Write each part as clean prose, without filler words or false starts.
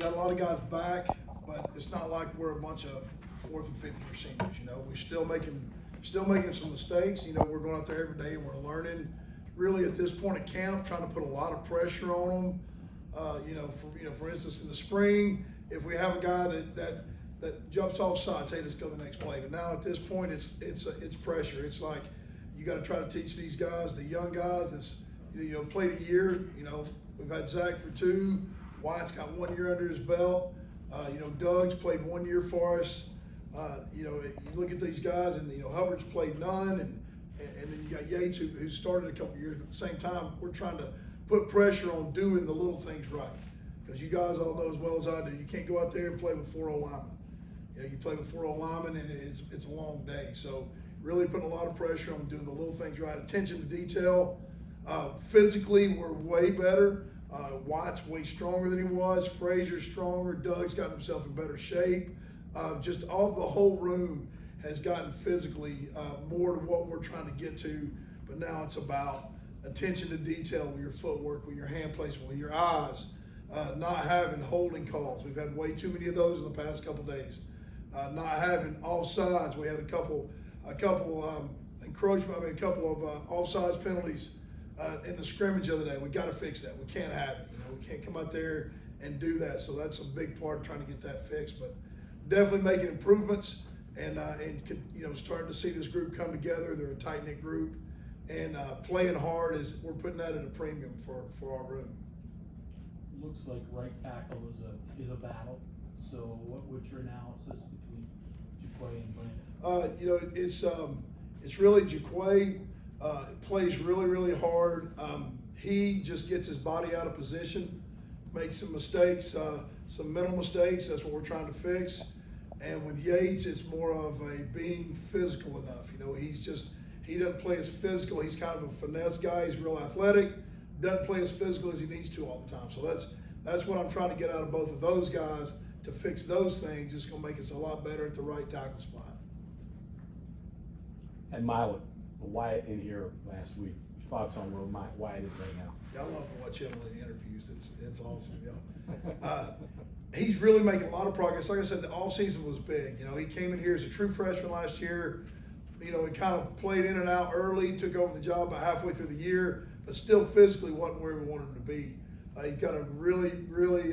got a lot of guys back, but it's not like we're a bunch of fourth and fifth year seniors. You know, we're still making some mistakes. You know, we're going out there every day and we're learning. Really, at this point at camp, trying to put a lot of pressure on them. For instance, in the spring, if we have a guy that jumps off sides, hey, let's go to the next play. But now at this point, it's pressure. It's like you got to try to teach these guys, the young guys that's played a year. You know, we've had Zach for 2. Wyatt's got 1 year under his belt. Doug's played 1 year for us. You look at these guys, and Hubbard's played none, and then you got Yates who started a couple years. But at the same time, we're trying to put pressure on doing the little things right, because you guys all know as well as I do, you can't go out there and play with 4 linemen. You play with 4 linemen, and it's a long day. So really putting a lot of pressure on doing the little things right. Attention to detail. Physically, we're way better. Wyatt's way stronger than he was. Frazier's stronger. Doug's gotten himself in better shape. Just the whole room has gotten physically more to what we're trying to get to. But now it's about attention to detail with your footwork, with your hand placement, with your eyes, not having holding calls. We've had way too many of those in the past couple days. Not having offsides. We had a couple encroachment. A couple of offsides penalties in the scrimmage the other day. We got to fix that. We can't have it. We can't come out there and do that. So that's a big part of trying to get that fixed. But definitely making improvements, and starting to see this group come together. They're a tight knit group, and playing hard we're putting that at a premium for our room. Looks like right tackle is a battle. So what's your analysis between Jaquay and Brandon? It's really Jaquay. Plays really, really hard. He just gets his body out of position, makes some mistakes, some mental mistakes. That's what we're trying to fix. And with Yates, it's more of a being physical enough. He doesn't play as physical. He's kind of a finesse guy. He's real athletic. Doesn't play as physical as he needs to all the time. So that's what I'm trying to get out of both of those guys, to fix those things. It's going to make us a lot better at the right tackle spot. And Wyatt in here last week. Thoughts on where Wyatt is right now? Yeah, I love to watch him in the interviews. It's awesome, He's really making a lot of progress. Like I said, the offseason was big. He came in here as a true freshman last year. He kind of played in and out early, took over the job about halfway through the year, but still physically wasn't where we wanted him to be. He's got a really, really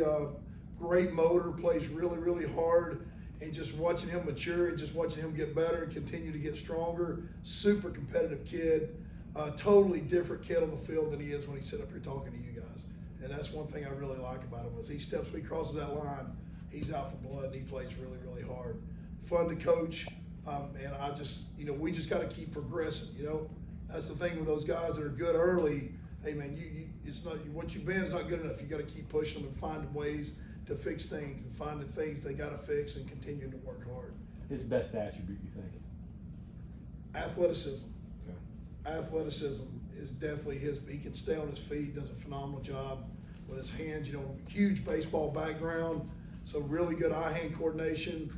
great motor, plays really, really hard, and just watching him mature and just watching him get better and continue to get stronger. Super competitive kid, totally different kid on the field than he is when he's sitting up here talking to you guys. And that's one thing I really like about him, is he crosses that line, he's out for blood, and he plays really, really hard. Fun to coach, and I just, we just got to keep progressing. That's the thing with those guys that are good early. Hey man, it's not what you've been is not good enough. You got to keep pushing them and finding ways to fix things, and finding things they got to fix, and continuing to work hard. His best attribute, you think? Athleticism. Okay. Athleticism is definitely his. He can stay on his feet, does a phenomenal job with his hands. Huge baseball background, so really good eye-hand coordination.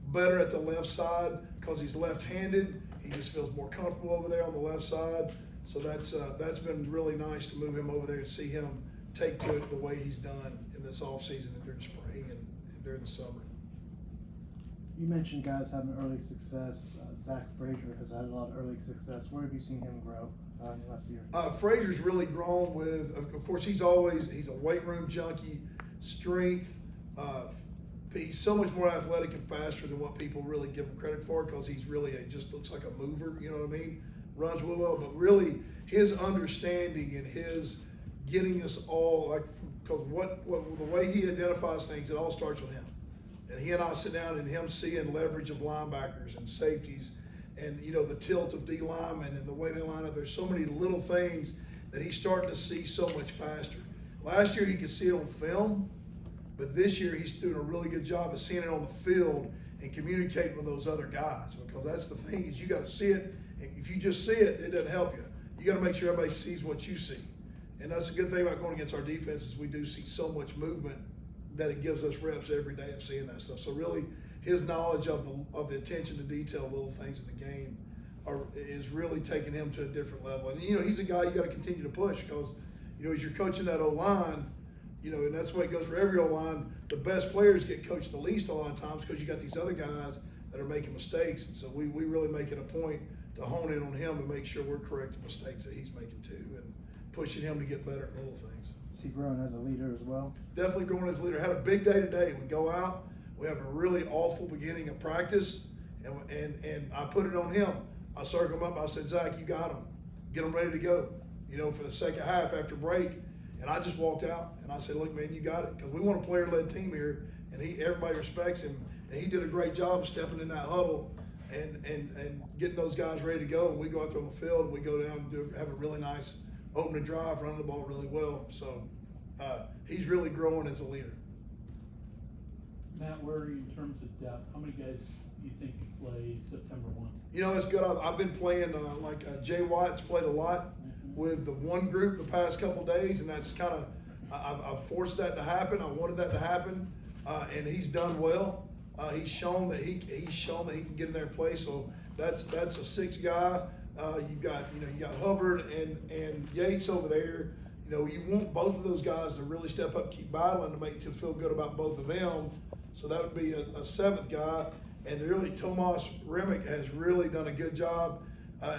Better at the left side because he's left-handed. He just feels more comfortable over there on the left side. So that's been really nice to move him over there and see him take to it the way he's done in this offseason and during spring and during the summer. You mentioned guys having early success. Zach Frazier has had a lot of early success. Where have you seen him grow in the last year? Frazier's really grown with, of course, he's a weight room junkie, strength. He's so much more athletic and faster than what people really give him credit for, because he's really just looks like a mover, you know what I mean? Runs real well, but really his understanding and his getting us all, because the way he identifies things, it all starts with him. And he and I sit down and him seeing leverage of linebackers and safeties and, the tilt of D linemen and the way they line up. There's so many little things that he's starting to see so much faster. Last year he could see it on film, but this year he's doing a really good job of seeing it on the field and communicating with those other guys, because that's the thing, is you got to see it. If you just see it, it doesn't help you. You got to make sure everybody sees what you see. And that's a good thing about going against our defense, is we do see so much movement that it gives us reps every day of seeing that stuff. So really, his knowledge of the attention to detail, little things in the game, is really taking him to a different level. And he's a guy you got to continue to push, because as you're coaching that O-line, You know, and that's the way it goes for every O-line. The best players get coached the least a lot of times because you got these other guys that are making mistakes. And so we really make it a point to hone in on him and make sure we're correcting mistakes that he's making too, and pushing him to get better at little things. Is he growing as a leader as well? Definitely growing as a leader. Had a big day today. We go out, we have a really awful beginning of practice, and I put it on him. I circled him up. I said, Zach, you got him. Get him ready to go, you know, for the second half after break. And I just walked out and I said, look, man, you got it. Because we want a player-led team here, and everybody respects him. And he did a great job of stepping in that huddle and getting those guys ready to go. And we go out there on the field and we go down and have a really nice opening drive, running the ball really well. So he's really growing as a leader. Matt, where are you in terms of depth? How many guys do you think could play September 1? You know, that's good. I've been playing, Jay Watt's played a lot with the one group the past couple days, and that's kind of, I've forced that to happen. I wanted that to happen, and he's done well. He's shown that he can get in there and play. So that's a 6 guy. You got Hubbard and Yates over there. You know, you want both of those guys to really step up, keep battling to make you feel good about both of them. So that would be a 7th guy. And really, Tomas Remick has really done a good job. I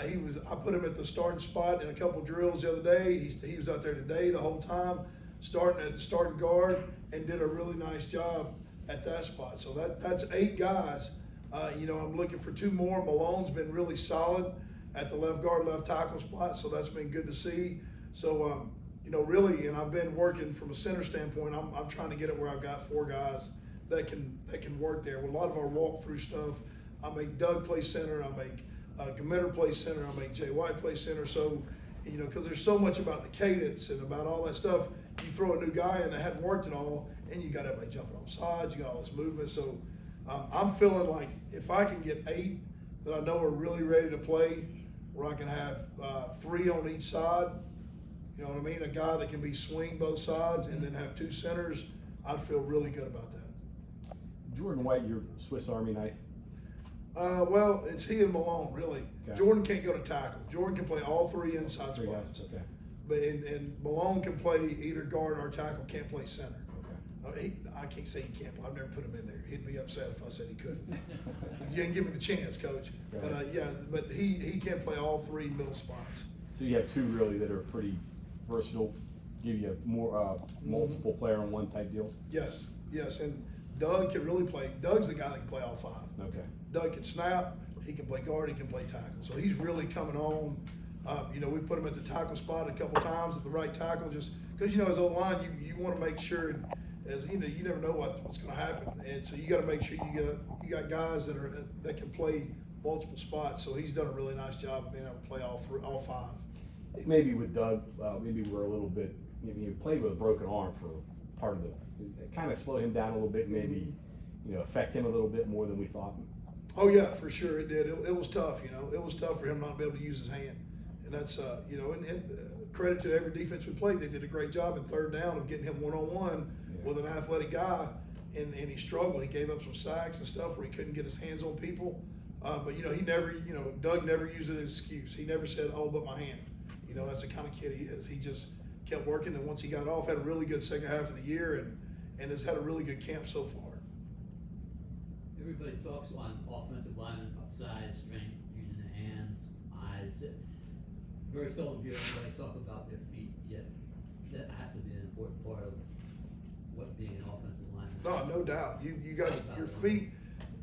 put him at the starting spot in a couple drills the other day. He was out there today the whole time, starting at the starting guard, and did a really nice job at that spot. So that's 8 guys. You know, I'm looking for 2 more. Malone's been really solid at the left guard, left tackle spot, so that's been good to see. So, you know, really, and I've been working from a center standpoint. I'm trying to get it where I've got 4 guys that can work there. With a lot of our walkthrough stuff, I make Doug play center, I make Gamitter play center, I make Jay White play center. So, you know, because there's so much about the cadence and about all that stuff, you throw a new guy in that hadn't worked at all, and you got everybody jumping on sides, you got all this movement. So I'm feeling like if I can get 8 that I know are really ready to play, where I can have 3 on each side, you know what I mean? A guy that can be swing both sides, and then have 2 centers, I'd feel really good about that. Jordan White, your Swiss Army knife? Well, it's he and Malone, really. Okay. Jordan can't go to tackle. Jordan can play all 3 inside spots. Okay. But and Malone can play either guard or tackle, can't play center. Okay. I can't say he can't play. I've never put him in there. He'd be upset if I said he couldn't. You didn't give me the chance, Coach. Right. But he can play all 3 middle spots. So you have 2 really that are pretty versatile, give you more multiple player on one type deal? Yes, and Doug can really play. Doug's the guy that can play all 5. Okay. Doug can snap, he can play guard, he can play tackle. So he's really coming on. You know, we put him at the tackle spot a couple times at the right tackle, just because, you know, as O-line, you want to make sure, as you know, you never know what's going to happen, and so you got to make sure you got guys that can play multiple spots. So he's done a really nice job of being able to play all 5. Maybe with Doug, maybe we're a little bit. Maybe you played with a broken arm for part of it kind of slowed him down a little bit, maybe, you know, affect him a little bit more than we thought. Oh yeah, for sure it did. It was tough, you know. It was tough for him not to be able to use his hand, and that's you know, and credit to every defense we played. They did a great job in 3rd down of getting him one-on-one with an athletic guy, and he struggled. He gave up some sacks and stuff where he couldn't get his hands on people. But you know, he never, you know, Doug never used it as an excuse. He never said, "Oh, but my hand." You know, that's the kind of kid he is. He just kept working, and once he got off, had a really good second half of the year, and has had a really good camp so far. Everybody talks on offensive linemen about size, strength, using the hands, eyes. Very seldom hear anybody talk about their feet, yet that has to be an important part of what being an offensive lineman. No doubt. You got your feet.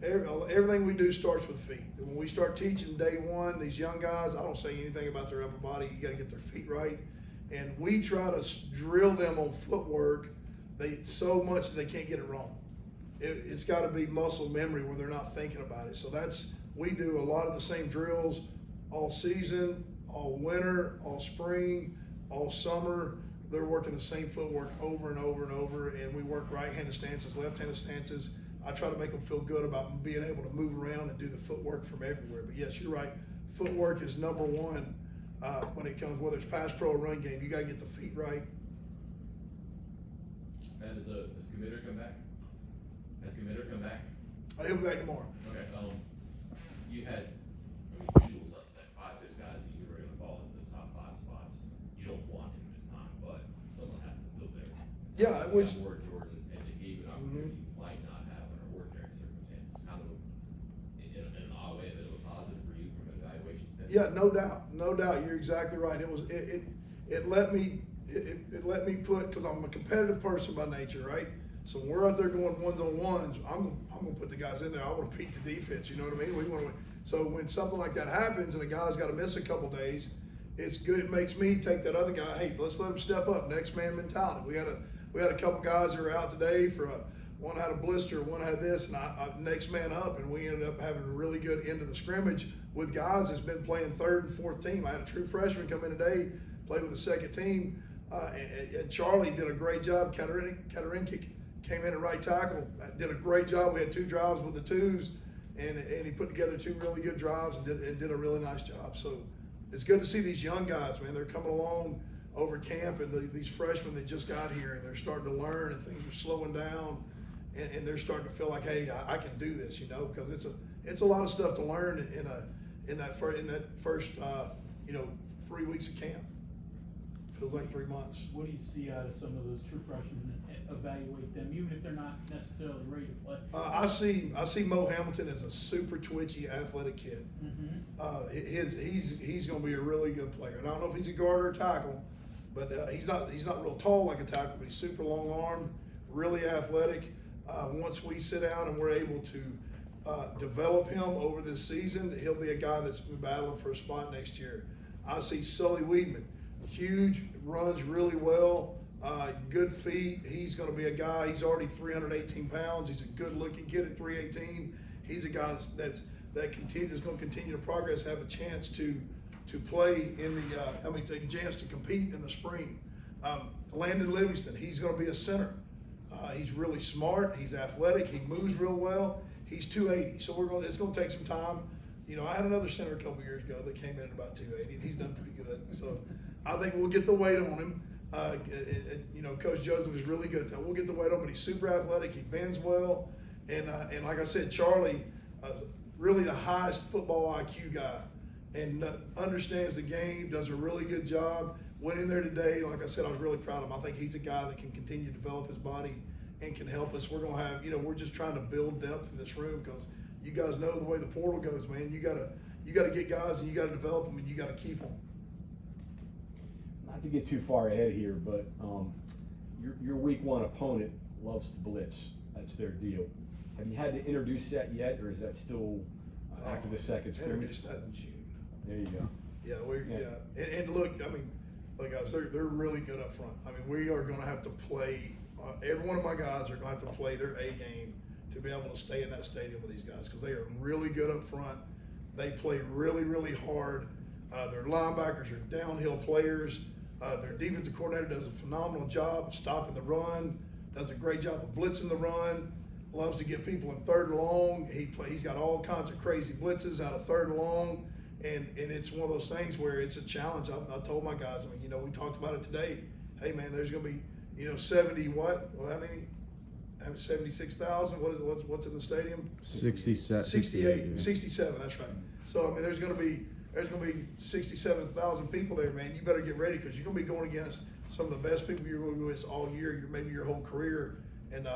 Everything we do starts with feet. When we start teaching day 1, these young guys, I don't say anything about their upper body. You got to get their feet right, and we try to drill them on footwork. So much that they can't get it wrong. It's got to be muscle memory where they're not thinking about it. So we do a lot of the same drills all season, all winter, all spring, all summer. They're working the same footwork over and over and over, and we work right-handed stances, left-handed stances. I try to make them feel good about being able to move around and do the footwork from everywhere. But yes, you're right. Footwork is number 1 when it comes, whether it's pass pro or run game. You got to get the feet right. And has Gamitter come back? Has Gamitter come back? He'll be back tomorrow. Okay, you had, usual suspects, 5, 6 guys that you were gonna fall into the top 5 spots. You don't want him this time, but someone has to fill there. Yeah, which, got more Jordan, and it gave an opportunity you might not have under ordinary circumstances. Kind of, in an odd way, a bit of a positive for you from an evaluation standpoint. yeah, no doubt, you're exactly right. It let me put, because I'm a competitive person by nature, right? So when we're out there going ones-on-ones, I'm gonna put the guys in there. I want to beat the defense. You know what I mean? We want to win. So when something like that happens and a guy's got to miss a couple days, it's good. It makes me take that other guy. Hey, let's let him step up. Next man mentality. We had a couple guys that were out today for one had a blister, one had this, and I next man up, and we ended up having a really good end of the scrimmage with guys that's been playing third and fourth team. I had a true freshman come in today, play with the second team, and Charlie did a great job. Katarinkic came in at right tackle, did a great job. We had 2 drives with the twos, and he put together 2 really good drives and did a really nice job. So it's good to see these young guys, man. They're coming along over camp, and these freshmen that just got here, and they're starting to learn, and things are slowing down, and they're starting to feel like, hey, I can do this, you know, because it's a lot of stuff to learn in that first 3 weeks of camp. Feels like 3 months. What do you see out of some of those true freshmen and evaluate them, even if they're not necessarily ready to play? I see Mo Hamilton as a super twitchy, athletic kid. He's going to be a really good player. And I don't know if he's a guard or a tackle, but he's not real tall like a tackle, but he's super long armed, really athletic. Once we sit down and we're able to develop him over this season, he'll be a guy that's been battling for a spot next year. I see Sully Weedman, huge, runs really well, good feet. He's going to be a guy. He's already 318 pounds. He's a good-looking kid at 318. He's a guy is going to continue to progress, have a chance to play in the a chance to compete in the spring. Landon Livingston, he's going to be a center. He's really smart. He's athletic. He moves real well. He's 280. So it's going to take some time. You know, I had another center a couple years ago that came in at about 280, and he's done pretty good. So I think we'll get the weight on him. Coach Joseph is really good at that. We'll get the weight on him, but he's super athletic. He bends well, and like I said, Charlie, really the highest football IQ guy, and understands the game. Does a really good job. Went in there today. Like I said, I was really proud of him. I think he's a guy that can continue to develop his body and can help us. We're gonna have, we're just trying to build depth in this room because you guys know the way the portal goes, man. You gotta get guys and you gotta develop them and you gotta keep them. Not to get too far ahead here, but your week 1 opponent loves to blitz. That's their deal. Have you had to introduce that yet, or is that still after the second scrimmage? Introduce that in June. There you go. Yeah, and look, guys, they're really good up front. We are going to have to play. Every one of my guys are going to have to play their A game to be able to stay in that stadium with these guys because they are really good up front. They play really, really hard. Their linebackers are downhill players. Their defensive coordinator does a phenomenal job of stopping the run. Does a great job of blitzing the run. Loves to get people in 3rd and long. He's got all kinds of crazy blitzes out of 3rd and long. And it's one of those things where it's a challenge. I told my guys, we talked about it today. Hey, man, there's going to be, 70 what? Well, how many? 76,000? What's in the stadium? 68. 67, that's right. So, there's going to be 67,000 people there, man. You better get ready because you're going to be going against some of the best people you're going to go against all year, maybe your whole career. And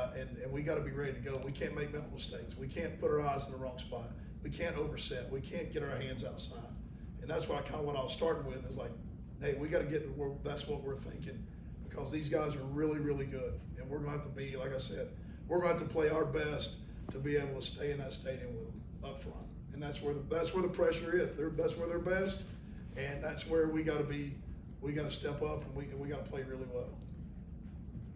we got to be ready to go. We can't make mental mistakes. We can't put our eyes in the wrong spot. We can't overset. We can't get our hands outside. And that's what I was starting with is like, hey, we got to get to where that's what we're thinking because these guys are really, really good. And we're going to have to be, like I said, we're going to have to play our best to be able to stay in that stadium with them up front. And that's where the pressure is. That's where they're best. And that's where we got to step up and we got to play really well.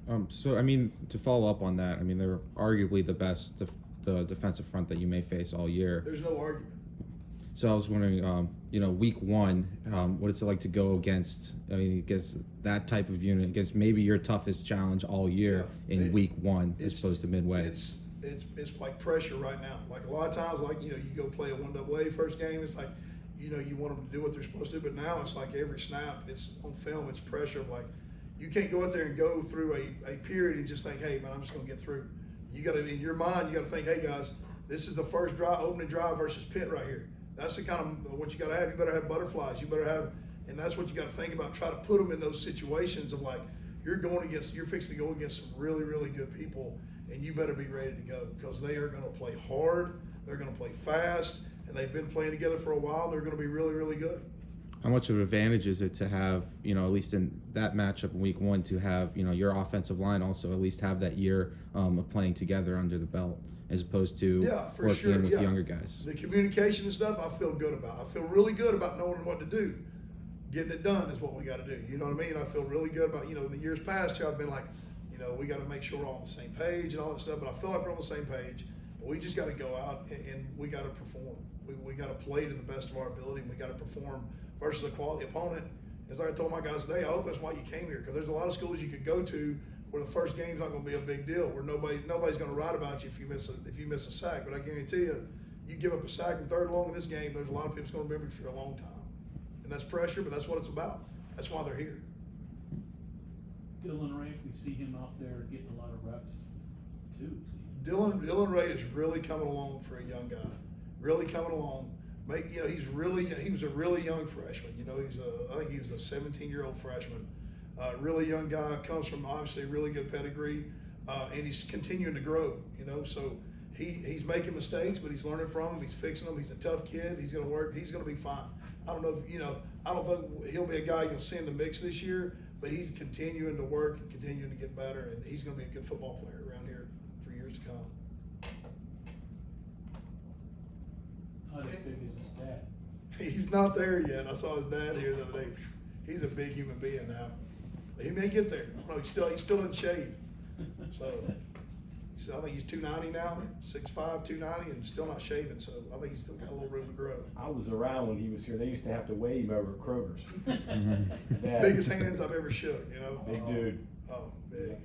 To follow up on that, they're arguably the best the defensive front that you may face all year. There's no argument. So I was wondering, week 1, what it's like to go against that type of unit, against maybe your toughest challenge all year in week 1 as opposed to midway. It's like pressure right now. Like a lot of times, you go play a 1AA first game, it's like, you want them to do what they're supposed to do, but now it's like every snap, it's on film, it's pressure of like, you can't go out there and go through a period and just think, hey, man, I'm just going to get through. You got to, in your mind, you got to think, hey, guys, this is the first opening drive versus Pitt right here. That's the kind of what you got to have. You better have butterflies. You better have, and that's what you got to think about. Try to put them in those situations of like, you're fixing to go against some really, really good people, and you better be ready to go, because they are gonna play hard, they're gonna play fast, and they've been playing together for a while, and they're gonna be really, really good. How much of an advantage is it to have, at least in that matchup in week 1, to have, your offensive line also at least have that year of playing together under the belt, as opposed to Yeah, for working sure, in with yeah. younger guys? The communication and stuff, I feel good about. I feel really good about knowing what to do. Getting it done is what we got to do. You know what I mean? I feel really good about, in the years past here, I've been like, we got to make sure we're all on the same page and all that stuff. But I feel like we're on the same page. But we just got to go out and we got to perform. We got to play to the best of our ability, and we got to perform versus a quality opponent. As I told my guys today, I hope that's why you came here, because there's a lot of schools you could go to where the first game's not going to be a big deal, where nobody's going to write about you if you miss a sack. But I guarantee you give up a sack in third long in this game, there's a lot of people going to remember you for a long time. And that's pressure, but that's what it's about. That's why they're here. Dylan Ray, we see him out there getting a lot of reps too. Dylan Ray is really coming along for a young guy. Really coming along. He was a really young freshman. I think he was a 17-year-old freshman. Really young guy, comes from obviously a really good pedigree, and he's continuing to grow. So he's making mistakes, but he's learning from them. He's fixing them. He's a tough kid. He's going to work. He's going to be fine. I don't know if, I don't think he'll be a guy you'll see in the mix this year, but he's continuing to work and continuing to get better, and he's going to be a good football player around here for years to come. Not as big as his dad. He's not there yet. I saw his dad here the other day. He's a big human being now. He may get there. I don't know. He still doesn't shave. So I think he's 290 now, 6'5", 290, and still not shaving. So I think he's still got a little room to grow. I was around when he was here. They used to have to weigh him over at Kroger's. Bad. Biggest hands I've ever shook. Big dude. Oh, big.